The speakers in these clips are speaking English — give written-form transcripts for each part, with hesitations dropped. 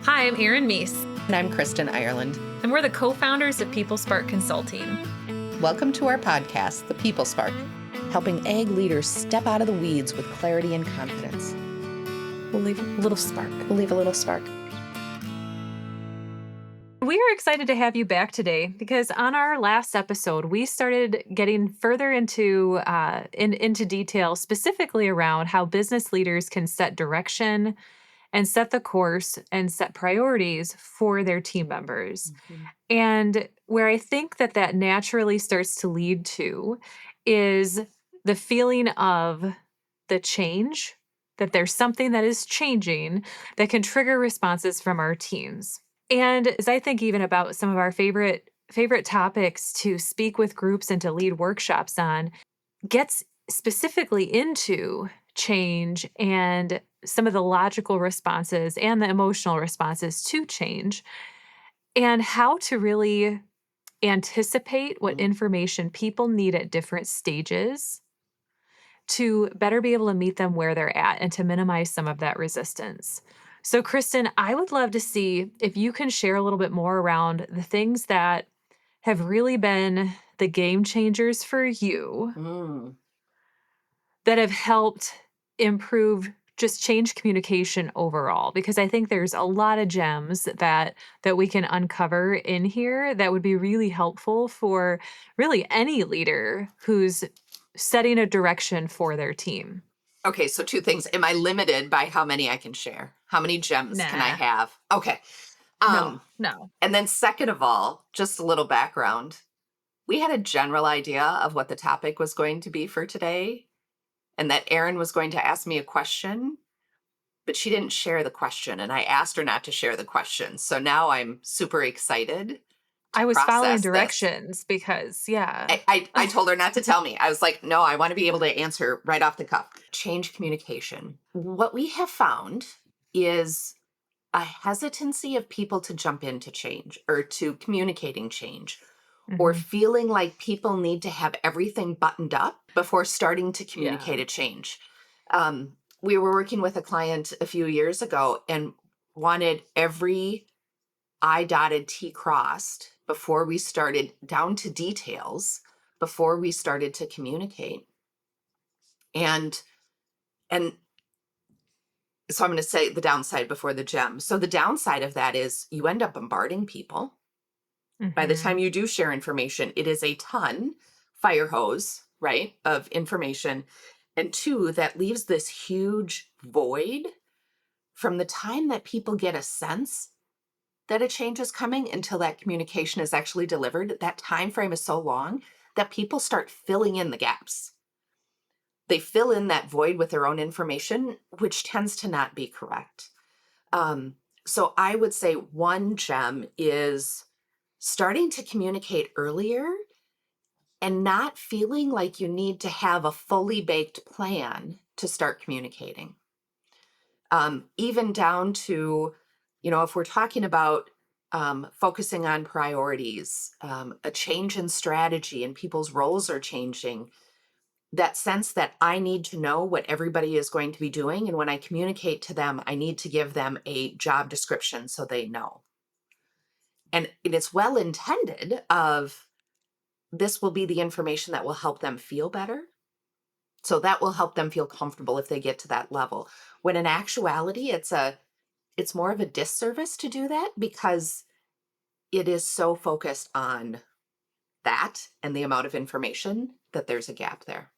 Hi, I'm Erin Meese, And I'm Kristen Ireland. and we're the co-founders of People Spark Consulting. Welcome to our podcast, The People Spark, helping ag leaders step out of the weeds with clarity and confidence. We'll leave a little spark. We'll leave a little spark. We are excited to have you back today because on our last episode, we started getting further into detail, specifically around how business leaders can set direction and set the course and set priorities for their team members. And where I think that naturally starts to lead to is the feeling of the change, that there's something that is changing that can trigger responses from our teams. And as I think even about some of our favorite topics to speak with groups and to lead workshops on, gets specifically into change and some of the logical responses and the emotional responses to change, and how to really anticipate what information people need at different stages to better be able to meet them where they're at and to minimize some of that resistance. So, Kristen, I would love to see if you can share a little bit more around the things that have really been the game changers for you that have helped improve just change communication overall, because I think there's a lot of gems that we can uncover in here that would be really helpful for really any leader who's setting a direction for their team. Okay, so two things. Am I limited by how many I can share? How many gems can I Nah. have? Okay. No. And then second of all, just a little background. We had a general idea of what the topic was going to be for today, and that Erin was going to ask me a question, but she didn't share the question, and I asked her not to share the question. So now I'm super excited. I was following process this. directions because, yeah. I told her not to tell me. I was like, no, I want to be able to answer right off the cuff. Change communication. What we have found is a hesitancy of people to jump into change or to communicating change, or Mhm. feeling like people need to have everything buttoned up before starting to communicate Yeah. a change. We were working with a client a few years ago and wanted every I dotted, T crossed before we started, down to details, before we started to communicate. And so I'm going to say the downside before the gem. So the downside of that is you end up bombarding people. By the time Mhm. you do share information, it is a ton, fire hose, right, of information. And two, that leaves this huge void from the time that people get a sense that a change is coming until that communication is actually delivered. That time frame is so long that people start filling in the gaps. They fill in that void with their own information, which tends to not be correct. So I would say one gem is starting to communicate earlier and not feeling like you need to have a fully baked plan to start communicating. Even down to, if we're talking about focusing on priorities, a change in strategy, and people's roles are changing, that sense that I need to know what everybody is going to be doing. And when I communicate to them, I need to give them a job description so they know. And it's well intended of, this will be the information that will help them feel better. So that will help them feel comfortable if they get to that level. When in actuality, it's more of a disservice to do that, because it is so focused on that and the amount of information that there's a gap there.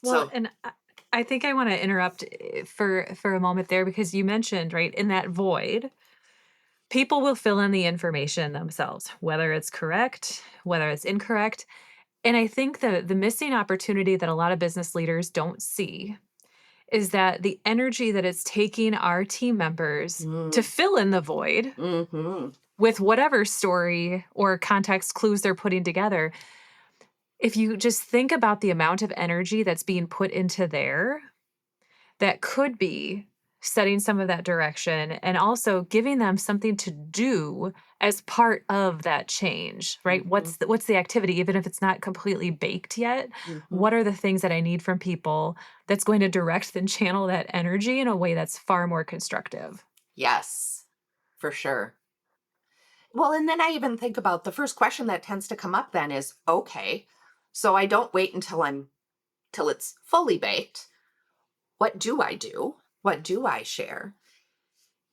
Well, So and I think I want to interrupt for a moment there, because you mentioned, right, in that void, people will fill in the information themselves, whether it's correct, whether it's incorrect. And I think the missing opportunity that a lot of business leaders don't see is that the energy that it's taking our team members to fill in the void with whatever story or context clues they're putting together. If you just think about the amount of energy that's being put into there, that could be setting some of that direction and also giving them something to do as part of that change, right? What's the activity, even if it's not completely baked yet? What are the things that I need from people that's going to direct and channel that energy in a way that's far more constructive? yes. for sure. Well, and then I even think about the first question that tends to come up then is, okay, so I don't wait until till it's fully baked. What do I do? What do I share?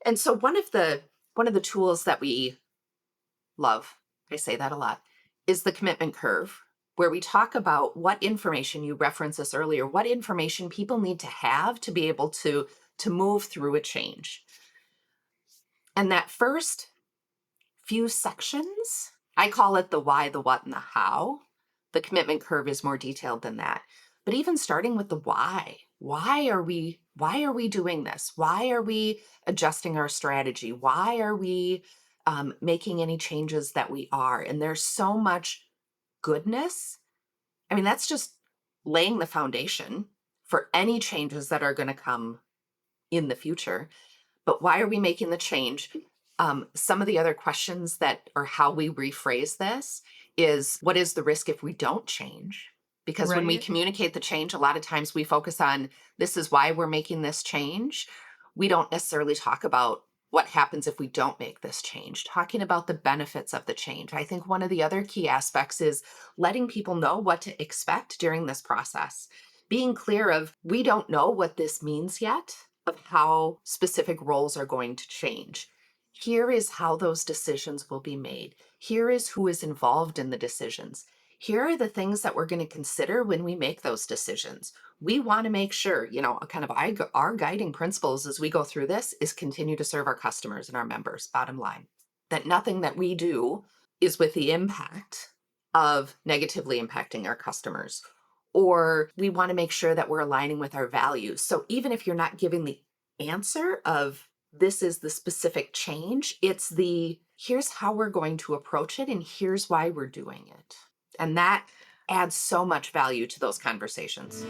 And so one of the tools that we love, I say that a lot, is the commitment curve, where we talk about what information, you referenced this earlier, what information people need to have to be able to move through a change. And that first few sections, I call it the why, the what, and the how. The commitment curve is more detailed than that. But even starting with the why are we doing this? Why are we adjusting our strategy? Why are we making any changes that we are? And there's so much goodness. I mean, that's just laying the foundation for any changes that are going to come in the future. But why are we making the change? Some of the other questions that, or how we rephrase this, is what is the risk if we don't change? Because when we Right. communicate the change, a lot of times we focus on this is why we're making this change. We don't necessarily talk about what happens if we don't make this change, talking about the benefits of the change. I think one of the other key aspects is letting people know what to expect during this process, being clear of we don't know what this means yet, of how specific roles are going to change. Here is how those decisions will be made. Here is who is involved in the decisions. Here are the things that we're going to consider when we make those decisions. We want to make sure, kind of our guiding principles as we go through this is continue to serve our customers and our members, bottom line. That nothing that we do is with the impact of negatively impacting our customers, or we want to make sure that we're aligning with our values. So even if you're not giving the answer of this is the specific change, it's the here's how we're going to approach it and here's why we're doing it. And that adds so much value to those conversations.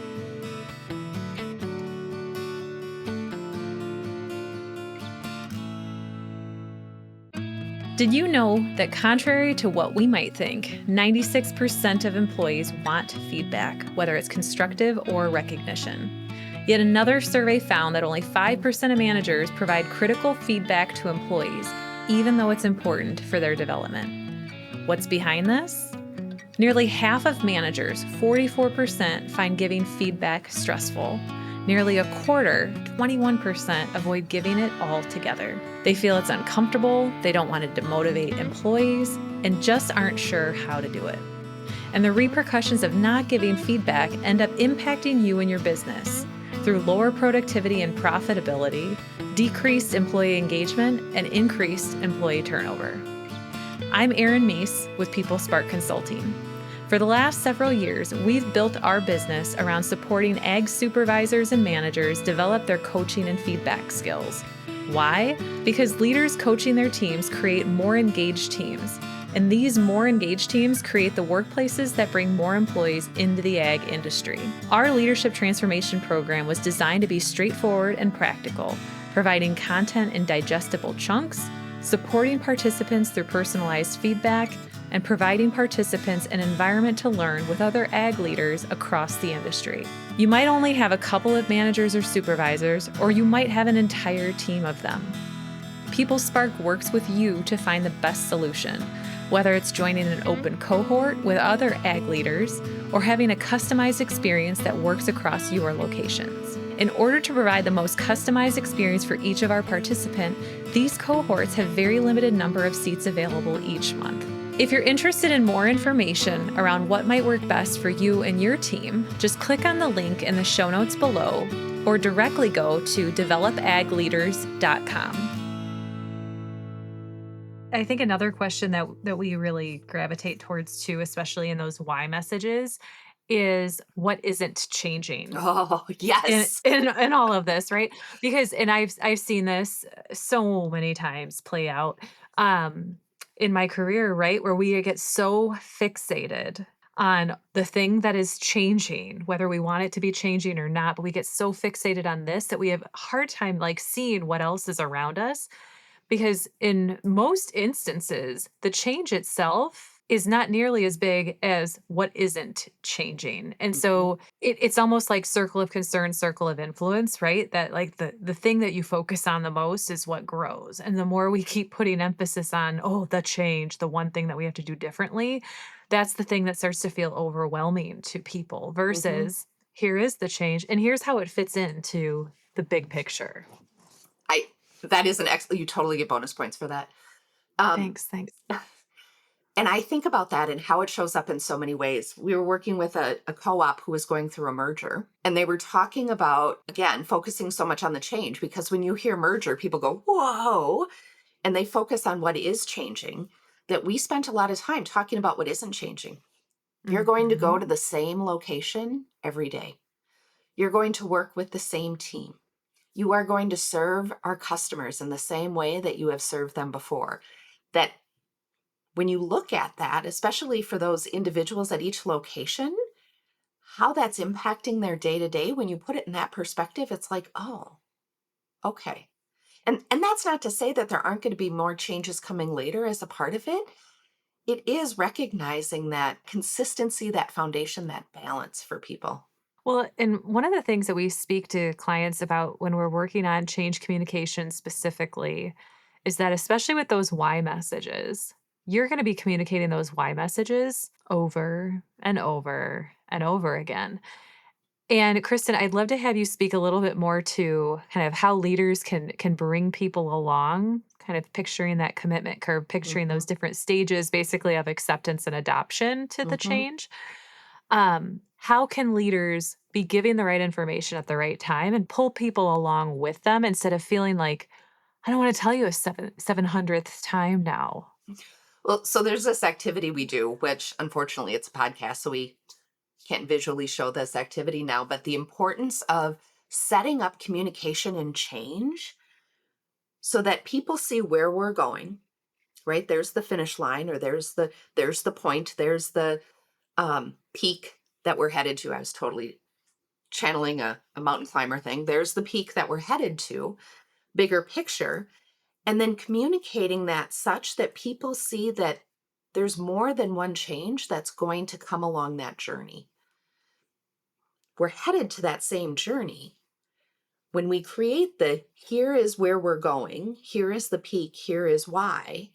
Did you know that contrary to what we might think, 96% of employees want feedback, whether it's constructive or recognition? Yet another survey found that only 5% of managers provide critical feedback to employees, even though it's important for their development. What's behind this? Nearly half of managers, 44%, find giving feedback stressful. Nearly a quarter, 21%, avoid giving it altogether. They feel it's uncomfortable, they don't want to demotivate employees, and just aren't sure how to do it. And the repercussions of not giving feedback end up impacting you and your business through lower productivity and profitability, decreased employee engagement, and increased employee turnover. I'm Erin Meese with PeopleSpark Consulting. For the last several years, we've built our business around supporting ag supervisors and managers develop their coaching and feedback skills. Why? Because leaders coaching their teams create more engaged teams. And these more engaged teams create the workplaces that bring more employees into the ag industry. Our leadership transformation program was designed to be straightforward and practical, providing content in digestible chunks, supporting participants through personalized feedback, and providing participants an environment to learn with other ag leaders across the industry. You might only have a couple of managers or supervisors, or you might have an entire team of them. PeopleSpark works with you to find the best solution, whether it's joining an open cohort with other ag leaders or having a customized experience that works across your locations. In order to provide the most customized experience for each of our participants, these cohorts have very limited number of seats available each month. If you're interested in more information around what might work best for you and your team, just click on the link in the show notes below or directly go to developagleaders.com. I think another question that we really gravitate towards too, especially in those why messages, is what isn't changing Oh, in yes. in all of this, right? Because and I've seen this so many times play out um in my career, right? Where we get so fixated on the thing that is changing, whether we want it to be changing or not, but we get so fixated on this that we have a hard time like seeing what else is around us because in most instances, the change itself is not nearly as big as what isn't changing. And Mhm. so it's almost like circle of concern, circle of influence, right? That like the thing that you focus on the most is what grows. And the more we keep putting emphasis on, oh, the change, the one thing that we have to do differently, that's the thing that starts to feel overwhelming to people Mhm. versus here is the change and here's how it fits into the big picture. I that is an excellent. You totally get bonus points for that. Um, Thanks, thanks. and I think about that and how it shows up in so many ways. We were working with a co-op who was going through a merger, and they were talking about, again, focusing so much on the change because when you hear merger, people go, "Whoa," and they focus on what is changing. That we spent a lot of time talking about what isn't changing. You're going to go Mhm. to the same location every day. You're going to work with the same team. You are going to serve our customers in the same way that you have served them before. That when you look at that, especially for those individuals at each location, how that's impacting their day to day, when you put it in that perspective, it's like, oh, okay. And that's not to say that there aren't going to be more changes coming later as a part of it. It is recognizing that consistency, that foundation, that balance for people. Well, and one of the things that we speak to clients about when we're working on change communication specifically is that, especially with those why messages, you're going to be communicating those why messages over and over and over again. And Kristen, I'd love to have you speak a little bit more to kind of how leaders can bring people along, kind of picturing that commitment curve, picturing Hmm. those different stages basically of acceptance and adoption to the Hmm. change. How can leaders be giving the right information at the right time and pull people along with them instead of feeling like, I don't want to tell you a 700th time now? Well, so there's this activity we do, which unfortunately it's a podcast, so we can't visually show this activity now, but the importance of setting up communication and change so that people see where we're going, right? There's the finish line, or there's the point, there's the peak that we're headed to. I was totally channeling a mountain climber thing. There's the peak that we're headed to, bigger picture, and then communicating that such that people see that there's more than one change that's going to come along that journey. We're headed to that same journey. When we create the here is where we're going, here is the peak, here is why,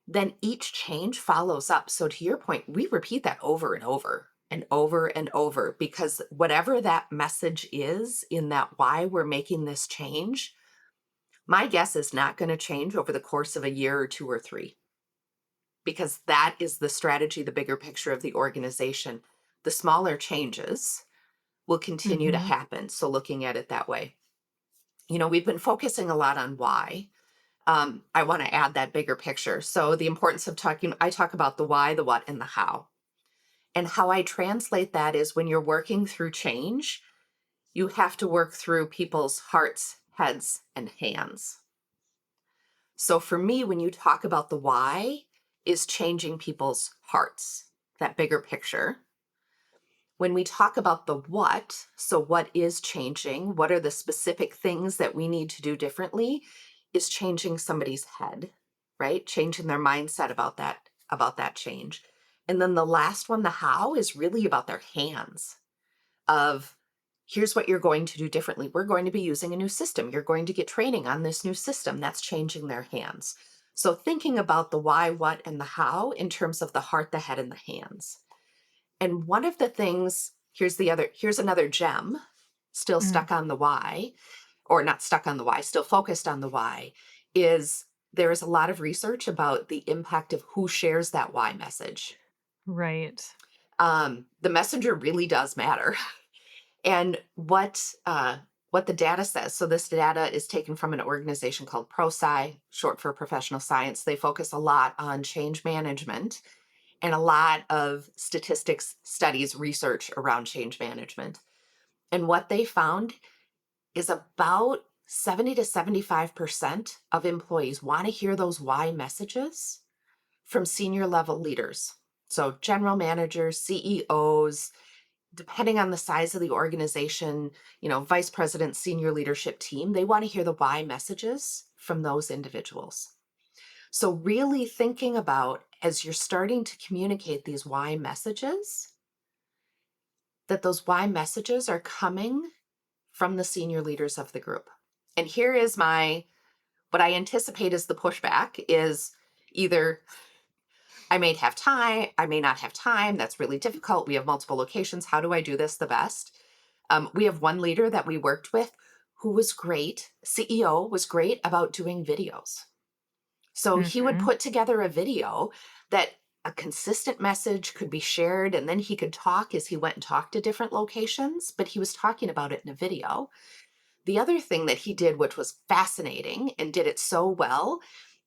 then each change follows up. So, to your point, we repeat that over and over and over and over because whatever that message is in that why we're making this change, my guess is not going to change over the course of a year or two or three, because that is the strategy, the bigger picture of the organization. The smaller changes will continue to Mhm. happen. So, looking at it that way, we've been focusing a lot on why. I want to add that bigger picture. So, the importance of talking, I talk about the why, the what, and the how. And how I translate that is when you're working through change, you have to work through people's hearts, heads, and hands. So, for me, when you talk about the why, is changing people's hearts, that bigger picture. When we talk about the what, so what is changing, what are the specific things that we need to do differently, is changing somebody's head, right? Changing their mindset about that change. And then the last one, the how, is really about their hands of here's what you're going to do differently. We're going to be using a new system. You're going to get training on this new system. That's changing their hands. So thinking about the why, what, and the how in terms of the heart, the head, and the hands. And one of the things, here's another gem, still Mm. stuck on the why, or not stuck on the why, still focused on the why, is there is a lot of research about the impact of who shares that why message. Right. The messenger really does matter. And what the data says. So this data is taken from an organization called ProSci, short for professional science. They focus a lot on change management and a lot of statistics, studies, research around change management. And what they found is about 70 to 75% of employees want to hear those why messages from senior level leaders. So, general managers, CEOs, depending on the size of the organization, vice president, senior leadership team, they want to hear the why messages from those individuals. So, really thinking about as you're starting to communicate these why messages, that those why messages are coming from the senior leaders of the group. And here is what I anticipate is the pushback is either I may have time, I may not have time. That's really difficult. We have multiple locations. How do I do this the best? We have one leader that we worked with who was great. CEO was great about doing videos. So he would Mhm. put together a video that a consistent message could be shared, and then he could talk as he went and talked to different locations, but he was talking about it in a video. The other thing that he did, which was fascinating and did it so well,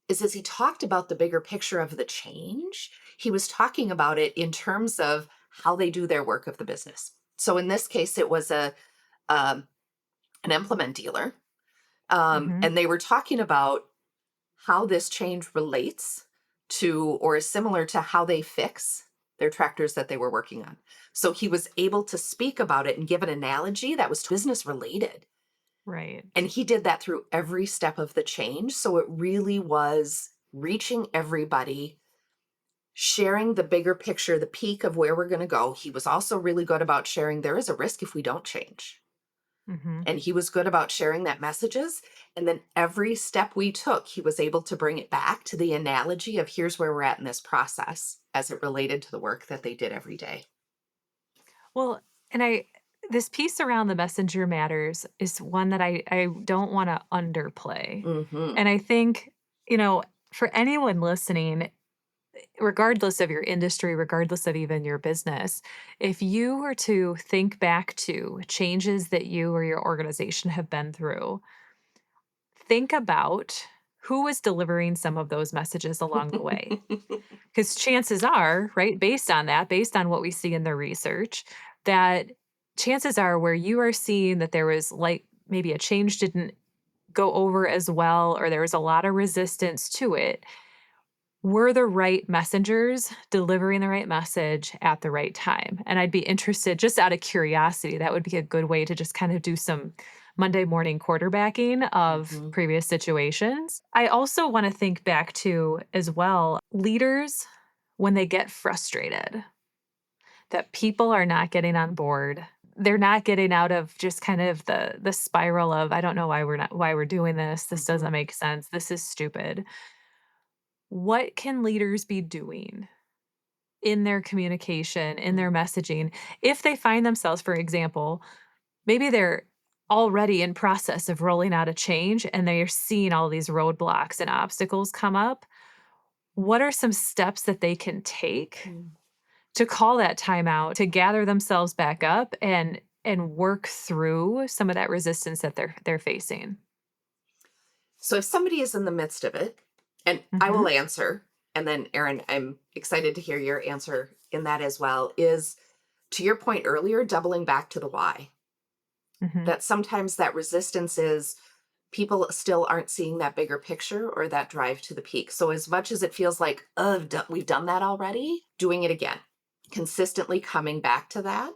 is as he talked about the bigger picture of the change, he was talking about it in terms of how they do their work of the business. So in this case, it was um, an implement dealer, Mhm. and they were talking about how this change relates to or is similar to how they fix their tractors that they were working on. So he was able to speak about it and give an analogy that was business related. And Right. he did that through every step of the change. So it really was reaching everybody, sharing the bigger picture, the peak of where we're going to go. He was also really good about sharing there is a risk if we don't change. Mhm. And he was good about sharing that messages. And then every step we took, he was able to bring it back to the analogy of here's where we're at in this process as it related to the work that they did every day. Well, and I this piece around the messenger matters is one that I don't wanna underplay. Mm-hmm. And I think, you know, for anyone listening, regardless of your industry, regardless of even your business, if you were to think back to changes that you or your organization have been through, think about who was delivering some of those messages along the way. Because chances are, right, based on that, based on what we see in the research, that chances are where you are seeing that there was like maybe a change didn't go over as well, or there was a lot of resistance to it, were the right messengers delivering the right message at the right time. And I'd be interested, just out of curiosity, that would be a good way to just kind of do some Monday morning quarterbacking of Hmm. previous situations. I also want to think back to as well leaders when they get frustrated that people are not getting on board. They're not getting out of just kind of the spiral of I don't know why we're doing this. This Hmm. doesn't make sense. This is stupid. What can leaders be doing in their communication, in their messaging, if they find themselves, for example, maybe they're already in process of rolling out a change and they're seeing all these roadblocks and obstacles come up? What are some steps that they can take to call that timeout, to gather themselves back up and work through some of that resistance that they're facing? So if somebody is in the midst of it, and I Mhm. will answer, and then Erin, I'm excited to hear your answer in that as well, is to your point earlier, doubling back to the why. Mhm. That sometimes that resistance is people still aren't seeing that bigger picture or that drive to the peak. So as much as it feels like, oh, we've done that already, doing it again, consistently coming back to that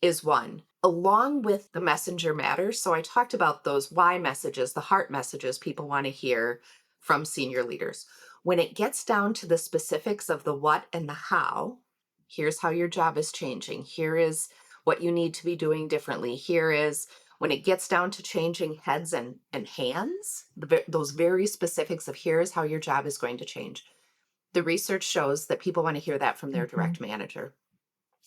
is one. Along with the messenger matters. So I talked about those why messages, the heart messages people want to hear from senior leaders. When it gets down to the specifics of the what and the how, here's how your job is changing. Here is what you need to be doing differently. Here is when it gets down to changing heads and hands, those very specifics of here is how your job is going to change. The research shows that people want to hear that from their Mhm. direct manager.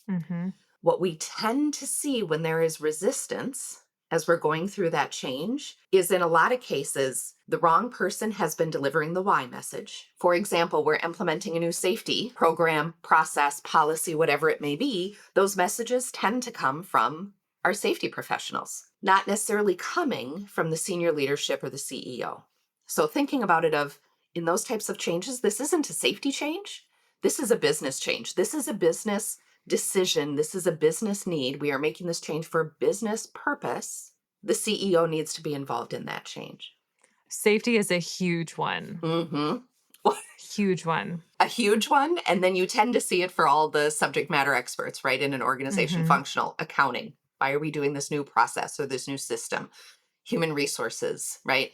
Mhm. What we tend to see when there is resistance as we're going through that change is in a lot of cases, the wrong person has been delivering the why message. For example, we're implementing a new safety program, process, policy, whatever it may be. Those messages tend to come from our safety professionals, not necessarily coming from the senior leadership or the CEO. So thinking about it of in those types of changes, this isn't a safety change. This is a business change. This is a business decision. This is a business need. We are making this change for a business purpose. The CEO needs to be involved in that change. Safety is a huge one. Hmm. Huge one. A huge one. And then you tend to see it for all the subject matter experts, right? In an organization, Mhm. functional, accounting. Why are we doing this new process or this new system? Human resources, right?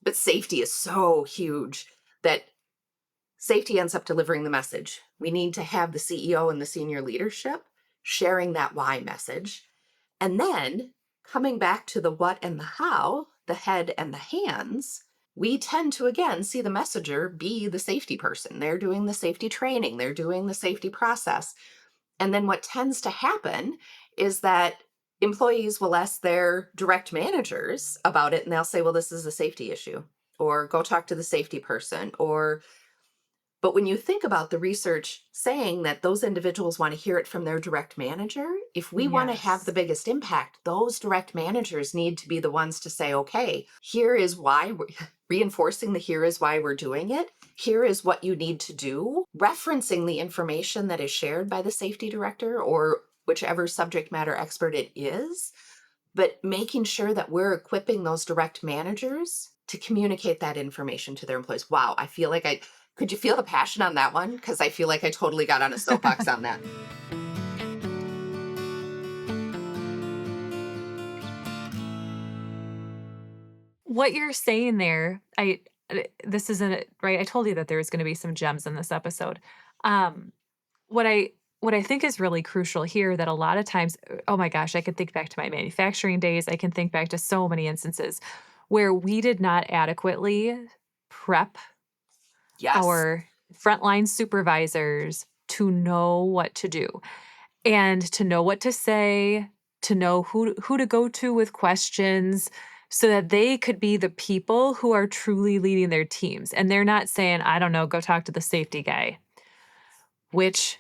But safety is so huge that Safety ends up delivering the message. We need to have the CEO and the senior leadership sharing that why message. And then coming back to the what and the how, the head and the hands, we tend to again see the messenger be the safety person. They're doing the safety training, they're doing the safety process. And then what tends to happen is that employees will ask their direct managers about it and they'll say, well, this is a safety issue, or go talk to the safety person, or but when you think about the research saying that those individuals want to hear it from their direct manager, if we want to have the Yes. biggest impact, those direct managers need to be the ones to say, okay, here is why we're reinforcing the here is why we're doing it. Here is what you need to do, referencing the information that is shared by the safety director or whichever subject matter expert it is, but making sure that we're equipping those direct managers to communicate that information to their employees. Wow, I feel like I could you feel the passion on that one? Because I feel like I totally got on a soapbox on that. What you're saying there, this isn't it, right? I told you that there was going to be some gems in this episode. Um, what I what I think is really crucial here that a lot of times, oh my gosh, I can think back to my manufacturing days. I can think back to so many instances where we did not adequately prep Yes. our frontline supervisors to know what to do and to know what to say, to know who to go to with questions so that they could be the people who are truly leading their teams. And they're not saying, I don't know, go talk to the safety guy, which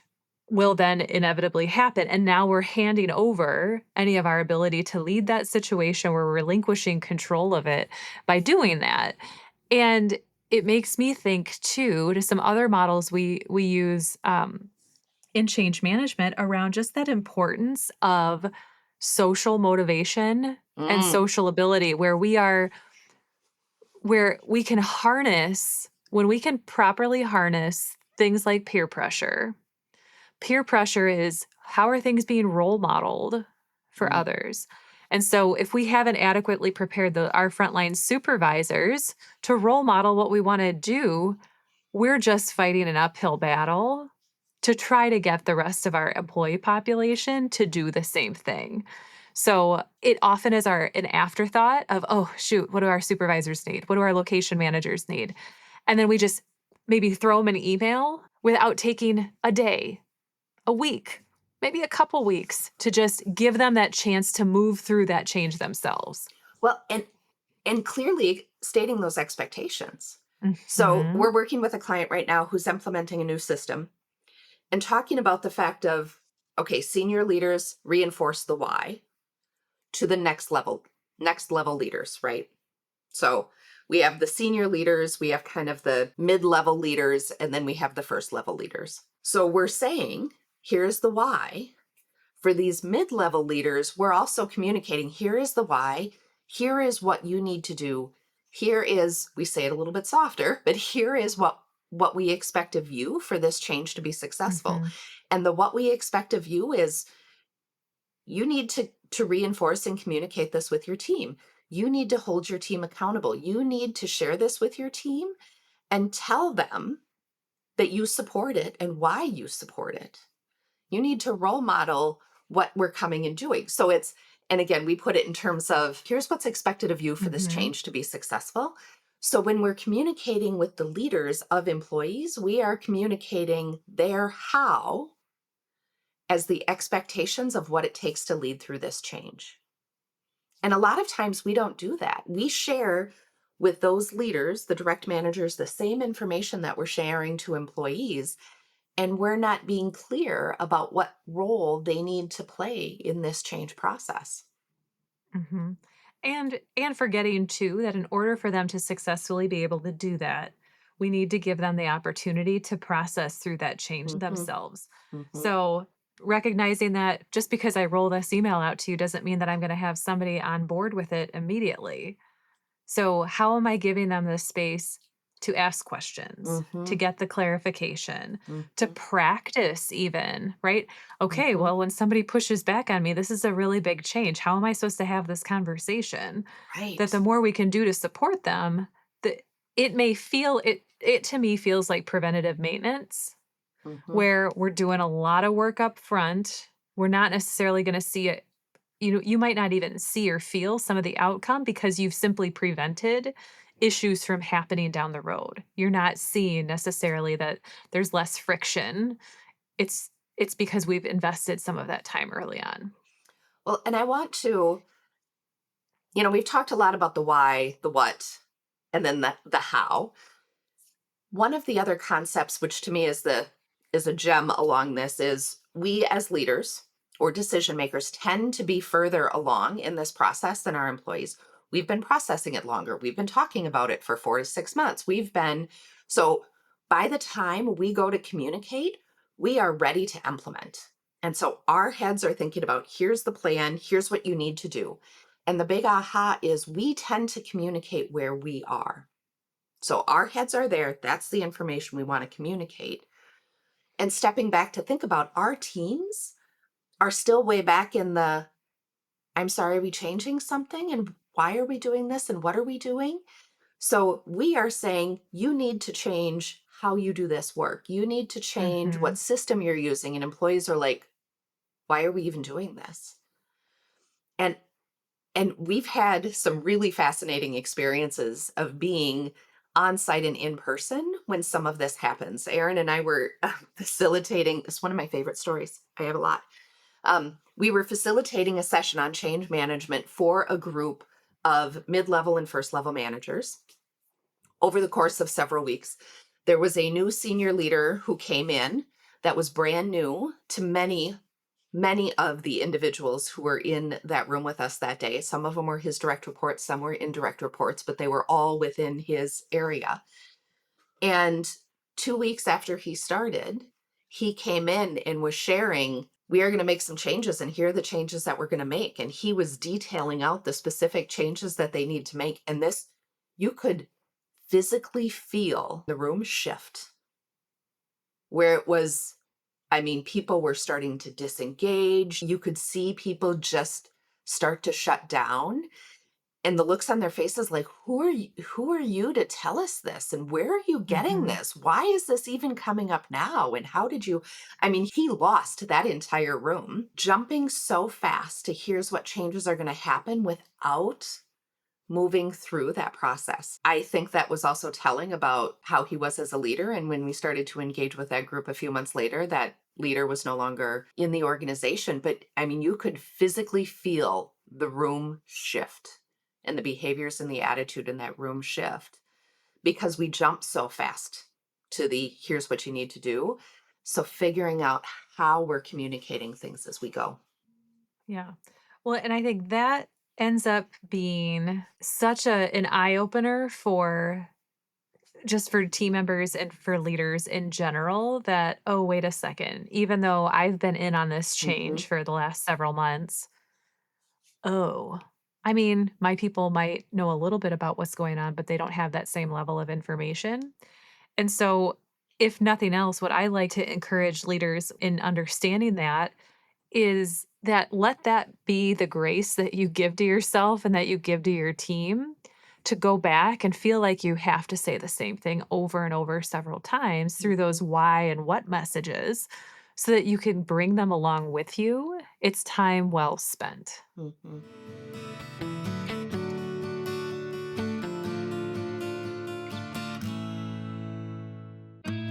will then inevitably happen. And now we're handing over any of our ability to lead that situation. We're relinquishing control of it by doing that. And it makes me think too to some other models we use in change management around just that importance of social motivation and Mm, social ability where we can harness when we can properly harness things like peer pressure. Peer pressure is how are things being role modeled for mm, others? And so if we haven't adequately prepared our frontline supervisors to role model what we want to do, we're just fighting an uphill battle to try to get the rest of our employee population to do the same thing. So it often is an afterthought of, oh, shoot, what do our supervisors need? What do our location managers need? And then we just maybe throw them an email without taking a day, a week, maybe a couple weeks to just give them that chance to move through that change themselves. well, and clearly stating those expectations. So Mhm. we're working with a client right now who's implementing a new system and talking about the fact of, okay, senior leaders reinforce the why to the next level leaders, right? So we have the senior leaders, we have kind of the mid level leaders, and then we have the first level leaders. So we're saying, here's the why. For these mid level leaders, we're also communicating, here is the why, here is what you need to do. Here is, we say it a little bit softer, but here is what we expect of you for this change to be successful. Mhm. And the what we expect of you is you need to reinforce and communicate this with your team. You need to hold your team accountable. You need to share this with your team and tell them that you support it and why you support it. You need to role model what we're coming and doing. So it's, and again, we put it in terms of here's what's expected of you for this Mhm. change to be successful. So when we're communicating with the leaders of employees, we are communicating their how as the expectations of what it takes to lead through this change. And a lot of times we don't do that. We share with those leaders, the direct managers, the same information that we're sharing to employees, and we're not being clear about what role they need to play in this change process. Mhm. And forgetting too that in order for them to successfully be able to do that, we need to give them the opportunity to process through that change Hmm. themselves. Hmm. So, recognizing that just because I roll this email out to you doesn't mean that I'm going to have somebody on board with it immediately. So, how am I giving them the space to ask questions, to Hmm. get the clarification, to Hmm. practice, even, right? Okay, Hmm. well, when somebody pushes back on me, this is a really big change. How am I supposed to have this conversation? That Right. the more we can do to support them, that it may feel it. it to me feels like preventative maintenance Mhm. where we're doing a lot of work up front. We're not necessarily going to see it. You might not even see or feel some of the outcome because you've simply prevented issues from happening down the road. You're not seeing necessarily that there's less friction. It's because we've invested some of that time early on. Well, and I want to, we've talked a lot about the why, the what, and then the how. One of the other concepts, which to me is a gem along this, is we as leaders or decision makers tend to be further along in this process than our employees. We've been processing it longer. We've been talking about it for 4 to 6 months. So by the time we go to communicate, we are ready to implement. And so our heads are thinking about here's the plan, here's what you need to do. And the big aha is we tend to communicate where we are. So our heads are there. That's the information we want to communicate. And stepping back to think about our teams are still way back in the I'm sorry, are we changing something? And why are we doing this? And what are we doing? So we are saying you need to change how you do this work. You need to change what Mhm. system you're using. And employees are like, why are we even doing this? And And we've had some really fascinating experiences of being on site and in person when some of this happens. Aaron and I were facilitating, it's one of my favorite stories. I have a lot. We were facilitating a session on change management for a group of mid level and first level managers over the course of several weeks. There was a new senior leader who came in that was brand new to many of the individuals who were in that room with us that day. Some of them were his direct reports, some were indirect reports, but they were all within his area. And 2 weeks after he started, he came in and was sharing, we are going to make some changes, and here are the changes that we're going to make. And he was detailing out the specific changes that they need to make. And this, you could physically feel the room shift where it was, I mean, people were starting to disengage. You could see people just start to shut down. And the looks on their faces like, who are you to tell us this? And where are you getting Mhm. this? Why is this even coming up now? And how did you I mean, he lost that entire room, jumping so fast to here's what changes are going to happen without moving through that process. I think that was also telling about how he was as a leader. And when we started to engage with that group a few months later, that leader was no longer in the organization. But I mean, you could physically feel the room shift and the behaviors and the attitude in that room shift because we jumped so fast to the here's what you need to do. So figuring out how we're communicating things as we go. Yeah. Well, and I think that ends up being such an eye opener for just for team members and for leaders in general that, oh, wait a second, even though I've been in on this Mhm. change for the last several months, oh, I mean, my people might know a little bit about what's going on, but they don't have that same level of information. And so, if nothing else, what I like to encourage leaders in understanding that is that let that be the grace that you give to yourself and that you give to your team to go back and feel like you have to say the same thing over and over several times through those Mhm. why and what messages so that you can bring them along with you. It's time well spent. Mhm.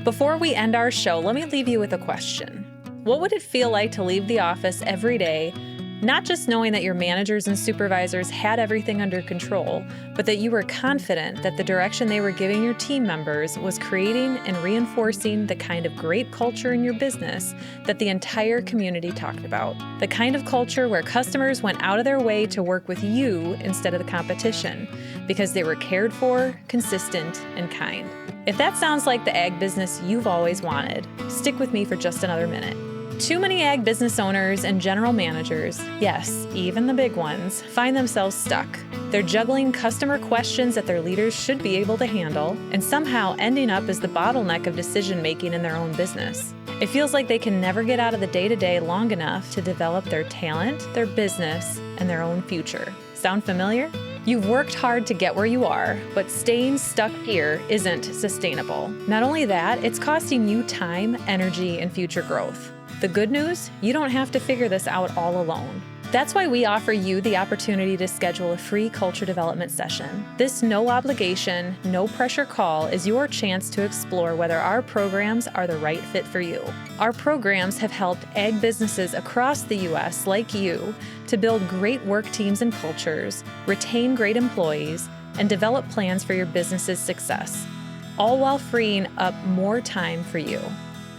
Before we end our show, let me leave you with a question. What would it feel like to leave the office every day, not just knowing that your managers and supervisors had everything under control, but that you were confident that the direction they were giving your team members was creating and reinforcing the kind of great culture in your business that the entire community talked about? The kind of culture where customers went out of their way to work with you instead of the competition because they were cared for, consistent, and kind. If that sounds like the ag business you've always wanted, stick with me for just another minute. Too many ag business owners and general managers, yes, even the big ones, find themselves stuck. They're juggling customer questions that their leaders should be able to handle and somehow ending up as the bottleneck of decision making in their own business. It feels like they can never get out of the day-to-day long enough to develop their talent, their business, and their own future. Sound familiar? You've worked hard to get where you are, but staying stuck here isn't sustainable. Not only that, it's costing you time, energy, and future growth. The good news? You don't have to figure this out all alone. That's why we offer you the opportunity to schedule a free culture development session. This no obligation, no pressure call is your chance to explore whether our programs are the right fit for you. Our programs have helped ag businesses across the U.S. like you to build great work teams and cultures, retain great employees, and develop plans for your business's success, all while freeing up more time for you.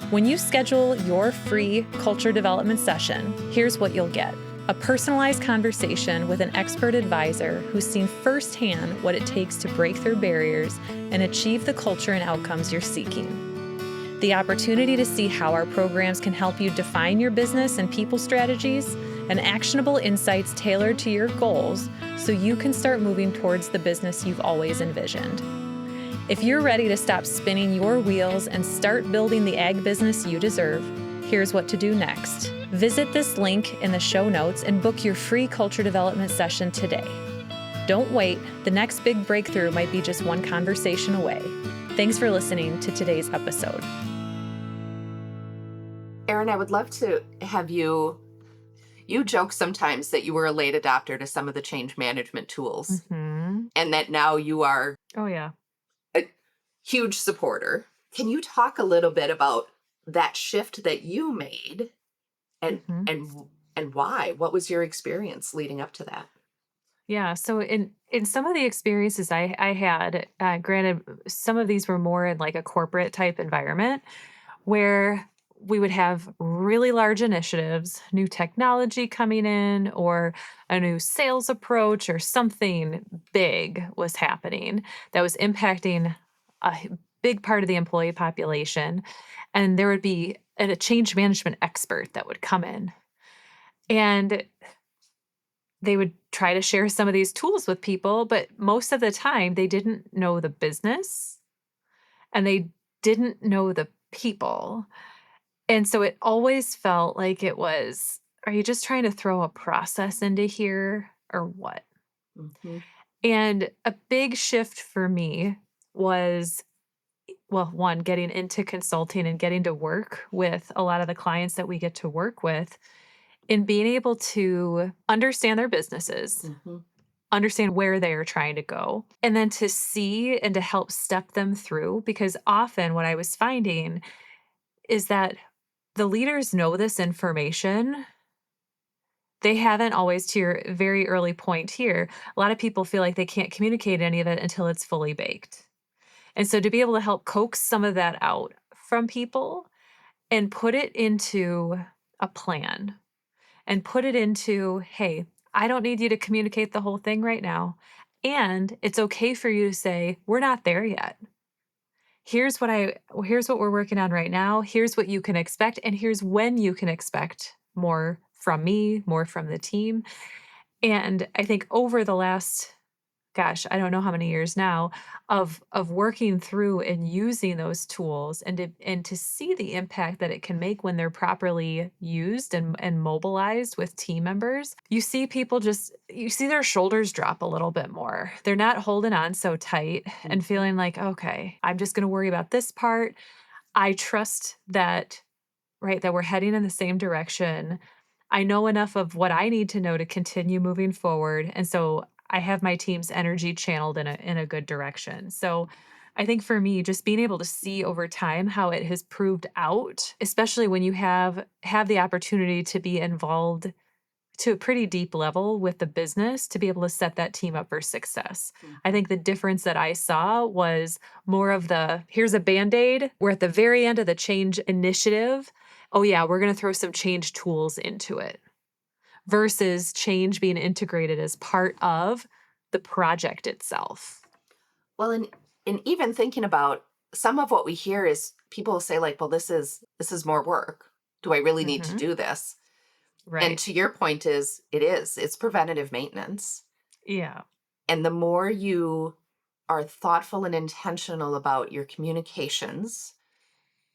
When you schedule your free culture development session, here's what you'll get. A personalized conversation with an expert advisor who's seen firsthand what it takes to break through barriers and achieve the culture and outcomes you're seeking. The opportunity to see how our programs can help you define your business and people strategies, and actionable insights tailored to your goals so you can start moving towards the business you've always envisioned. If you're ready to stop spinning your wheels and start building the ag business you deserve, here's what to do next. Visit this link in the show notes and book your free culture development session today. Don't wait, the next big breakthrough might be just one conversation away. Thanks for listening to today's episode. Erin, I would love to have you joke sometimes that you were a late adopter to some of the change management tools Mm-hmm. and that now you are Oh, yeah. a huge supporter. Can you talk a little bit about that shift that you made and Mm-hmm. and why? What was your experience leading up to that? Yeah. So in some of the experiences I had, granted, some of these were more in like a corporate type environment where we would have really large initiatives, new technology coming in, or a new sales approach, or something big was happening that was impacting big part of the employee population. And there would be a change management expert that would come in. And they would try to share some of these tools with people, but most of the time they didn't know the business and they didn't know the people. And so it always felt like it was, are you just trying to throw a process into here or what? Mhm. And a big shift for me was, well, one, getting into consulting and getting to work with a lot of the clients that we get to work with, in being able to understand their businesses, Mhm. understand where they are trying to go, and then to see and to help step them through. Because often what I was finding is that the leaders know this information. They haven't always, to your very early point here, a lot of people feel like they can't communicate any of it until it's fully baked. And so to be able to help coax some of that out from people and put it into a plan and put it into, hey, I don't need you to communicate the whole thing right now. And it's okay for you to say, we're not there yet. Here's what we're working on right now. Here's what you can expect. And here's when you can expect more from me, more from the team. And I think over the last, gosh, I don't know how many years now of working through and using those tools and to see the impact that it can make when they're properly used and mobilized with team members. You see their shoulders drop a little bit more. They're not holding on so tight and Mhm. feeling like, okay, I'm just going to worry about this part. I trust that, right, that we're heading in the same direction. I know enough of what I need to know to continue moving forward. And so I have my team's energy channeled in a good direction. So I think for me, just being able to see over time how it has proved out, especially when you have the opportunity to be involved to a pretty deep level with the business to be able to set that team up for success. I Mhm. think the difference that I saw was more of the here's a band-aid. We're at the very end of the change initiative. Oh yeah, we're going to throw some change tools into it versus change being integrated as part of the project itself. Well, and even thinking about some of what we hear is people say like, "Well, this is more work. Do I really need to Mhm. do this?" And Right. to your point is it is. It's preventative maintenance. Yeah. And the more you are thoughtful and intentional about your communications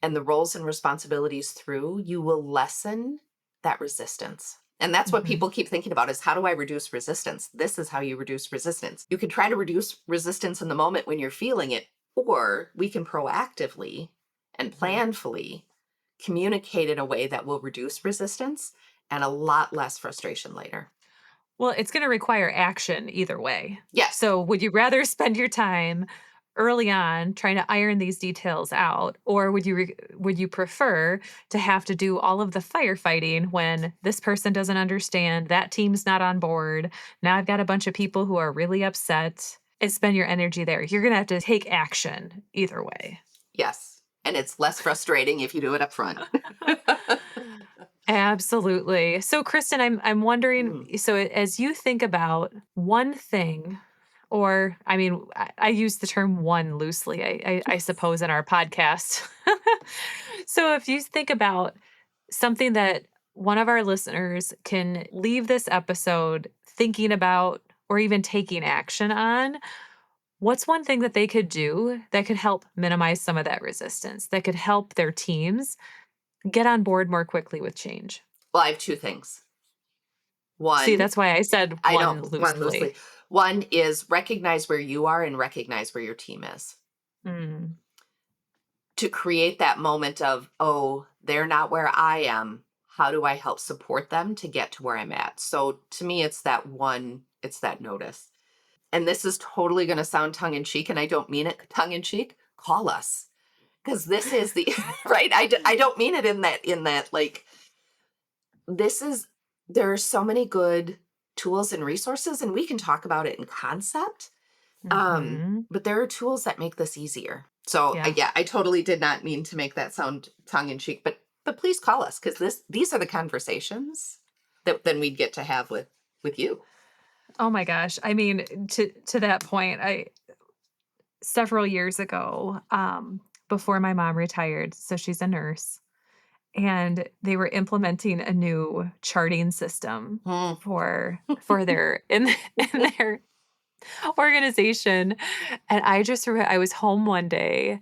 and the roles and responsibilities through, you will lessen that resistance. And that's what Mhm. people keep thinking about is how do I reduce resistance? This is how you reduce resistance. You can try to reduce resistance in the moment when you're feeling it, or we can proactively and Mhm. planfully communicate in a way that will reduce resistance and a lot less frustration later. Well, it's gonna require action either way. Yes. So, would you rather spend your time early on trying to iron these details out, or would you prefer to have to do all of the firefighting when this person doesn't understand, that team's not on board, now I've got a bunch of people who are really upset, and spend your energy there? You're gonna have to take action either way. Yes. And it's less frustrating if you do it up front. Absolutely. So, Kristen, I'm wondering. Mm. So, as you think about one thing, or I mean, I use the term "one" loosely. I suppose in our podcast. So, if you think about something that one of our listeners can leave this episode thinking about, or even taking action on, what's one thing that they could do that could help minimize some of that resistance? That could help their teams get on board more quickly with change. Well, I have two things. See, One, that's why I said I know, one one loosely. loosely. One is recognize where you are and recognize where your team is. Mm, To create that moment of, oh, they're not where I am. How do I help support them to get to where I'm at? So to me, it's that one, it's that notice. And this is totally going to sound tongue in cheek, and I don't mean it tongue in cheek. Call us because this is the right. I don't mean it in that like this is there are so many good tools and resources, and we can talk about it in concept. mhm. But there are tools that make this easier. So Yeah. yeah, I totally did not mean to make that sound tongue in cheek, but please call us because these are the conversations that then we'd get to have with you. Oh my gosh. I mean, to that point, I several years ago, before my mom retired, so she's a nurse, and they were implementing a new charting system Hmm. for their in their organization, and I just I was home one day.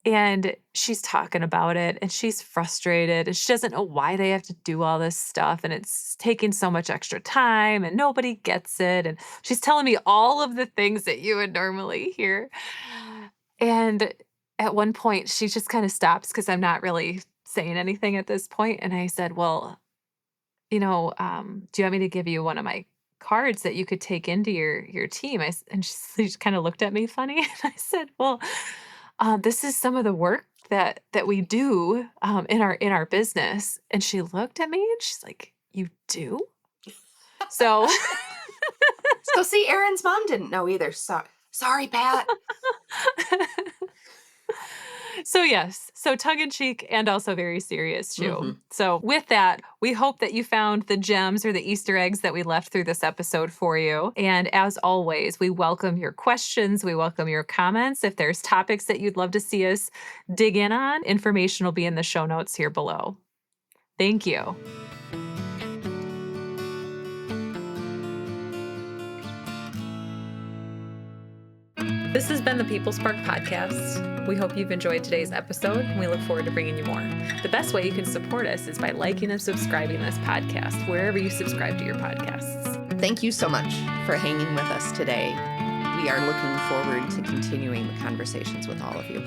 And she's talking about it, and she's frustrated, and she doesn't know why they have to do all this stuff, and it's taking so much extra time, and nobody gets it, and she's telling me all of the things that you would normally hear. And at one point, she just kinda stops because 'cause I'm not really saying anything at this point, and I said, "Well, do you want me to give you one of my cards that you could take into your team?" And she just kinda looked at me funny, and I said, "Well, this is some of the work that we do, in our business." And she looked at me and she's like, "You do?" So So see, Aaron's mom didn't know either. Sorry, Pat. so yes, so tongue in cheek and also very serious too. Hmm. So with that, we hope that you found the gems or the Easter eggs that we left through this episode for you. And as always, we welcome your questions, we welcome your comments. If there's topics that you'd love to see us dig in on, information will be in the show notes here below. Thank you. This has been the People Spark Podcast. We hope you've enjoyed today's episode, and we look forward to bringing you more. The best way you can support us is by liking and subscribing this podcast wherever you subscribe to your podcasts. Thank you so much for hanging with us today. We are looking forward to continuing the conversations with all of you.